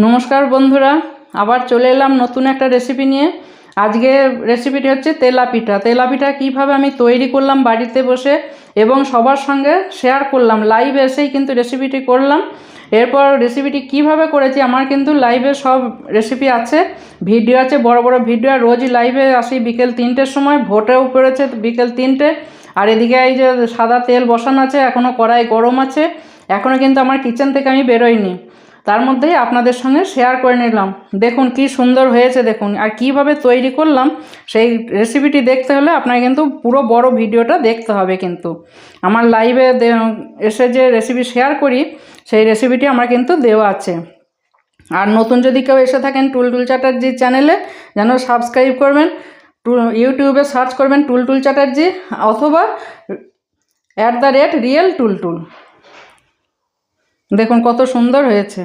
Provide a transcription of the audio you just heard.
নমস্কার বন্ধুরা, আবার চলে এলাম নতুন একটা রেসিপি নিয়ে। আজকে রেসিপিটি হচ্ছে তেলা পিঠা। তেলা পিঠা কীভাবে আমি তৈরি করলাম বাড়িতে বসে এবং সবার সঙ্গে শেয়ার করলাম, লাইভে এসেই কিন্তু রেসিপিটি করলাম। এরপর রেসিপিটি কিভাবে করেছি, আমার কিন্তু লাইভে সব রেসিপি আছে, ভিডিও আছে, বড় বড় ভিডিও। আর রোজই লাইভে আসি বিকেল 3টের সময়, ভোটেও পড়েছে বিকেল 3টে। আর এদিকে এই যে সাদা তেল বসানো আছে, এখনও কড়াই গরম আছে, এখনও কিন্তু আমার কিচেন থেকে আমি বেরোইনি। তার মধ্যেই আপনাদের সঙ্গে শেয়ার করে নিলাম। দেখুন কি সুন্দর হয়েছে, দেখুন। আর কিভাবে তৈরি করলাম সেই রেসিপিটি দেখতে হলে আপনাকে কিন্তু পুরো বড় ভিডিওটা দেখতে হবে। কিন্তু আমার লাইভে এসে যে রেসিপি শেয়ার করি সেই রেসিপিটি আমার কিন্তু দেওয়া আছে। আর নতুন যদি কেউ এসে থাকেন টুলটুল চ্যাটার্জি চ্যানেলে, যেন সাবস্ক্রাইব করবেন। ইউটিউবে সার্চ করবেন টুলটুল চ্যাটার্জি অথবা @রিয়েল টুলটুল। দেখুন কত সুন্দর হয়েছে।